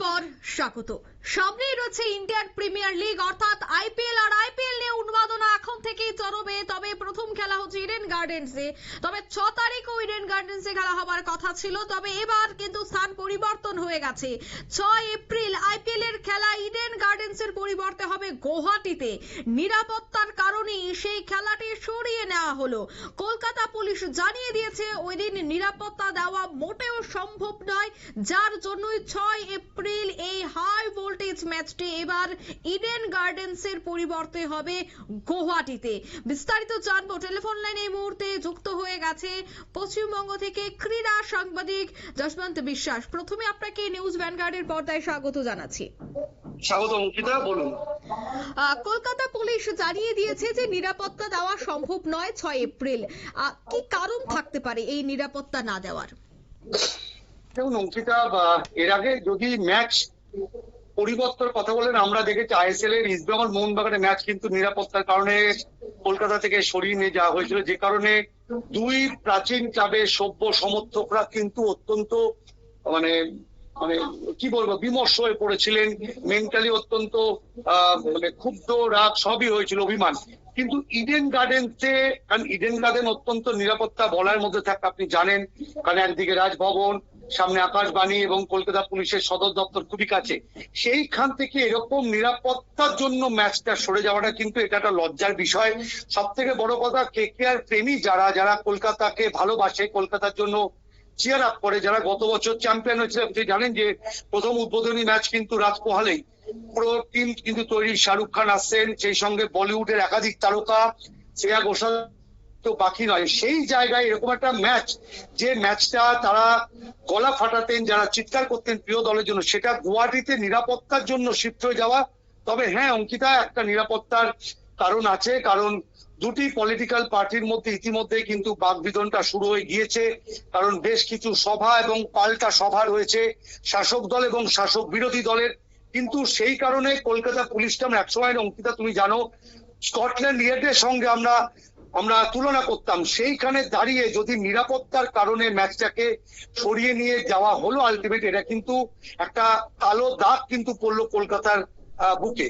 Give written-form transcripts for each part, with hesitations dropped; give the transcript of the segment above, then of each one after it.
পর স্বাগত। সামনেই রয়েছে ইন্ডিয়ান প্রিমিয়ার লিগ অর্থাৎ আইপিএল, আর আইপিএল নিয়ে উন্মাদনা এখন থেকেই চরমে। তবে প্রথম খেলা হচ্ছে ইডেন গার্ডেন্সে, তবে 6 তারিখও ইডেন গার্ডেন্সে খেলা হবার কথা ছিল, তবে এবার কিন্তু স্থান পরিবর্তন হয়ে গেছে। 6 এপ্রিল আইপিএল এর খেলা ইডেন গার্ডেন্সের পরিবর্তে হবে গুয়াহাটিতে। নিরাপত্তার কারণেই সেই খেলাটি সরিয়ে নেওয়া হলো। কলকাতা পুলিশ জানিয়ে দিয়েছে ওই দিন নিরাপত্তা দেওয়া মোটেও সম্ভব নয়, যার জন্যই 6 এপ্রিল এই হাই ভোল্টেজ ম্যাচটি এবার ইডেন গার্ডেন্সের পরিবর্তে হবে গুয়াহাটিতে। বিস্তারিত জানবো, টেলিফোন লাইনে এই মুহূর্তে যুক্ত হয়ে গেছে পশ্চিমবঙ্গ থেকে ক্রীড়া সাংবাদিক যশবন্ত বিশ্বাস। প্রথমে আপনাকে নিউজ ভ্যানগার্ডের পর্দায় স্বাগত জানাচ্ছি। স্বাগত অঙ্কিতা, বলুন। কলকাতা পুলিশ জানিয়ে দিয়েছে যে নিরাপত্তা দেওয়া সম্ভব নয় 6 এপ্রিল। কি কারণ থাকতে পারে এই নিরাপত্তা না দেওয়ার? দেখুন অঙ্কিতা, এর আগে যদি ম্যাচ পরিবর্তনের কথা বলেন, আমরা দেখেছি আইএসএল এর ইস্টবেঙ্গল মোহনবাগানের ম্যাচ কিন্তু নিরাপত্তার কারণে কলকাতা থেকে সরিয়ে নিয়ে যাওয়া হয়েছিল, যে কারণে দুই প্রাচীন ক্লাবের সভ্য সমর্থকরা কিন্তু অত্যন্ত মানে মানে কি বলবো বিমর্ষ হয়ে পড়েছিলেন, মেন্টালি অত্যন্ত মানে ক্ষুব্ধ, রাগ সবই হয়েছিল, অভিমান। কিন্তু ইডেন গার্ডেন্সে, কারণ ইডেন গার্ডেন অত্যন্ত নিরাপত্তা বলার মধ্যে থাকে, আপনি জানেন, কারণ একদিকে রাজভবন, সামনে আকাশবাণী এবং কলকাতা পুলিশের সদর দপ্তর খুবই কাছে। সেইখান থেকে এরকম নিরাপত্তার জন্য ম্যাচটা সরে যাওয়াটা কিন্তু এটা একটা লজ্জার বিষয়। সব থেকে বড় কথা, কেকেআর প্রেমী যারা যারা কলকাতাকে ভালোবাসে, কলকাতার জন্য চিয়ার আপ করে, যারা গত বছর চ্যাম্পিয়ন হয়েছিল, আপনি জানেন যে প্রথম উদ্বোধনী ম্যাচ কিন্তু রাত পোহালেই পুরো টিম কিন্তু তৈরি। শাহরুখ খান আসছেন, সেই সঙ্গে বলিউডের একাধিক তারকা, শ্রেয়া ঘোষাল তো বাকি নয়। সেই জায়গায় এরকম একটা ম্যাচ, যে ম্যাচটা তারা গলা ফাটাতেন, যারা চিৎকার করতেন প্রিয় দলের জন্য, সেটা গুয়াহাটিতে নিরাপত্তার জন্য শিফট হয়ে যাওয়া। তবে হ্যাঁ অঙ্কিতা, একটা নিরাপত্তার কারণ আছে, কারণ দুটি পলিটিক্যাল পার্টির মধ্যে ইতিমধ্যে কিন্তু বাকবিতণ্ডা শুরু হয়ে গিয়েছে, কারণ বেশ কিছু সভা এবং পাল্টা সভা রয়েছে শাসক দল এবং শাসক বিরোধী দলের। কিন্তু সেই কারণে কলকাতা পুলিশটা আমরা একসময়, অঙ্কিতা তুমি জানো, স্কটল্যান্ড ইয়ার্ডের সঙ্গে আমরা তুলনা করতাম। সেইখানে দাঁড়িয়ে যদি নিরাপত্তার কারণে ম্যাচটাকে সরিয়ে নিয়ে যাওয়া হলো, আলটিমেট এটা কিন্তু একটা কালো দাগ কিন্তু পড়লো কলকাতার বুকে।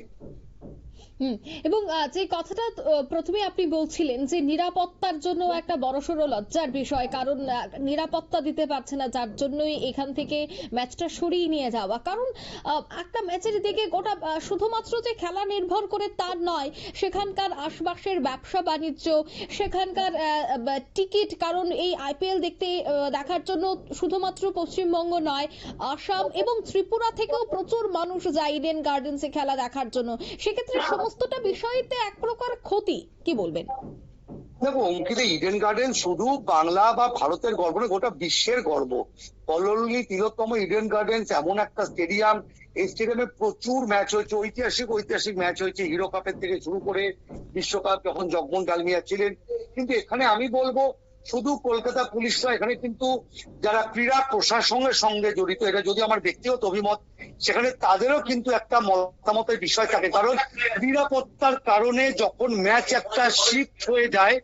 এবং যে কথাটা প্রথমে আপনি বলছিলেন যে নিরাপত্তার জন্য একটা বড়সড় লজ্জার বিষয়, কারণ নিরাপত্তা দিতে পারছে না, যার জন্যই এখান থেকে ম্যাচটা সরিয়ে নিয়ে যাওয়া। কারণ একটা ম্যাচের দিকে গোটা শুধুমাত্র যে খেলা নির্ভর করে তা নয়, সেখানকার আশপাশের ব্যবসা বাণিজ্য, সেখানকার টিকিট, কারণ এই আইপিএল দেখার জন্য শুধুমাত্র পশ্চিমবঙ্গ নয়, আসাম এবং ত্রিপুরা থেকেও প্রচুর মানুষ যায় ইডেন গার্ডেন্সে খেলা দেখার জন্য। সেক্ষেত্রে সমস্তটা বিষয়তে এক প্রকার ক্ষতি, কি বলবেন? দেখো অঙ্কিতা, ইডেন গার্ডেন শুধু বাংলা বা ভারতের গর্ব নয়, গোটা বিশ্বের গর্ব। কলোনি তিলোত্তম ইডেন গার্ডেন্স এমন একটা স্টেডিয়াম, এই স্টেডিয়ামে প্রচুর ম্যাচ হয়েছে, ঐতিহাসিক ম্যাচ হয়েছে, হিরো কাপের থেকে শুরু করে বিশ্বকাপ যখন জগমোহন ডালমিয়া ছিলেন। কিন্তু এখানে আমি বলবো, শুধু কলকাতা পুলিশরা, এখানে কিন্তু যারা ক্রীড়া প্রশাসনের সঙ্গে জড়িত, এটা যদি আমার ব্যক্তিগত অভিমত, সেখানে তাদেরও কিন্তু একটা মতামতের বিষয় থাকে। কারণ নিরাপত্তার কারণে যখন ম্যাচ একটা শিফট হয়ে যায়,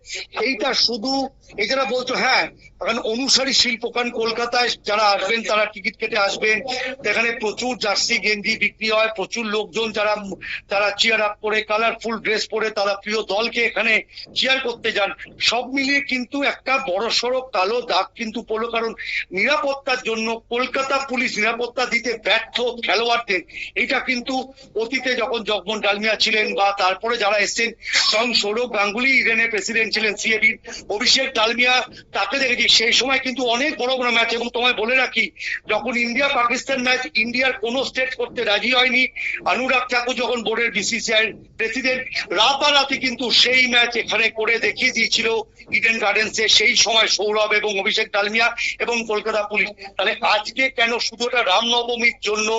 এইটা শুধু এই যারা বলছো, হ্যাঁ কারণ অনুসারী শিল্প, কারণ কলকাতায় যারা আসবেন তারা টিকিট কেটে আসবেন, এখানে প্রচুর জার্সি গেঞ্জি বিক্রি হয়, প্রচুর লোকজন যারা চিয়ার আপ করে, কালারফুল ড্রেস পরে তারা প্রিয় দলকে এখানে চিয়ার করতে যান। সব মিলিয়ে কিন্তু একটা বড়সড় কালো দাগ কিন্তু পড়লো, কারণ নিরাপত্তার জন্য কলকাতা পুলিশ নিরাপত্তা দিতে ব্যর্থ খেলোয়াড়দের। এটা কিন্তু অতীতে যখন জগমোহন ডালমিয়া ছিলেন বা তারপরে যারা এসছেন, স্বয়ং সৌরভ গাঙ্গুলি ইডেনের প্রেসিডেন্ট ছিলেন, সিএবির অভিষেক ডালমিয়া, তাকে দেখেছি সেই সময় কিন্তু অনেক বড় বড় ম্যাচ। এবং তোমায় বলে রাখি, যখন ইন্ডিয়া পাকিস্তান ম্যাচ ইন্ডিয়ার কোন স্টেট করতে রাজি হয়নি, অনুরাগ ঠাকুর যখন বোর্ডের বিসিসিআই প্রেসিডেন্ট, রাতারাতি কিন্তু সেই ম্যাচ এখানে করে দেখিয়ে দিয়েছিল ইডেন গার্ডেন্সে, সেই সময় সৌরভ এবং অভিষেক ডালমিয়া এবং কলকাতা পুলিশ। তাহলে আজকে কেন শুধু এটা রামনবমীর জন্য?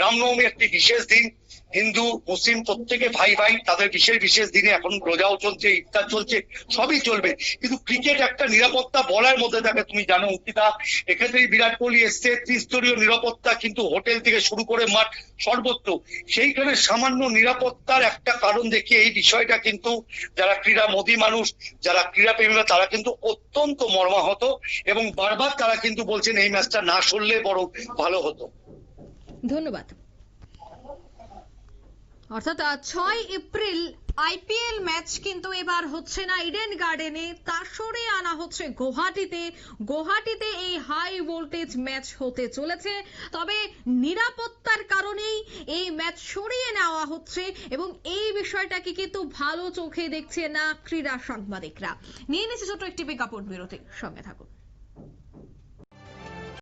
রামনবমী একটি বিশেষ দিন, হিন্দু মুসলিম প্রত্যেকে ভাই ভাই, তাদের বিশেষ দিনে এখন রোজাও চলছে, ইফতার চলছে, সবই চলবে। কিন্তু ক্রিকেট একটা নিরাপত্তা বলার মধ্যে থাকে, তুমি জানো অঙ্কিতা, এক্ষেত্রে বিরাট কোহলি এসছে, ত্রিস্তরীয় নিরাপত্তা কিন্তু হোটেল থেকে শুরু করে মাঠ সর্বত্র। সেইখানে সামান্য নিরাপত্তার একটা কারণ দেখিয়ে এই বিষয়টা কিন্তু যারা ক্রীড়া মোদী মানুষ, যারা ক্রীড়া প্রেমীরা, তারা কিন্তু অত্যন্ত মর্মাহত এবং বারবার তারা কিন্তু বলছেন এই ম্যাচটা না সরলে বরং ভালো হতো। ধন্যবাদ। অর্থাৎ 6 এপ্রিল আইপিএল ম্যাচ কিন্তু এবার হচ্ছে না ইডেন গার্ডেনে, তা সরিয়ে আনা হচ্ছে গুয়াহাটিতে এই হাই ভোল্টেজ ম্যাচ হতে চলেছে। তবে নিরাপত্তার কারণেই এই ম্যাচ সরিয়ে নেওয়া হচ্ছে এবং এই বিষয়টাকে কিন্তু ভালো চোখে দেখছে না ক্রীড়া সাংবাদিকরা। নিয়ে নিচ্ছে ছোট্ট একটি বিজ্ঞাপন বিরতি, সঙ্গে থাকুন।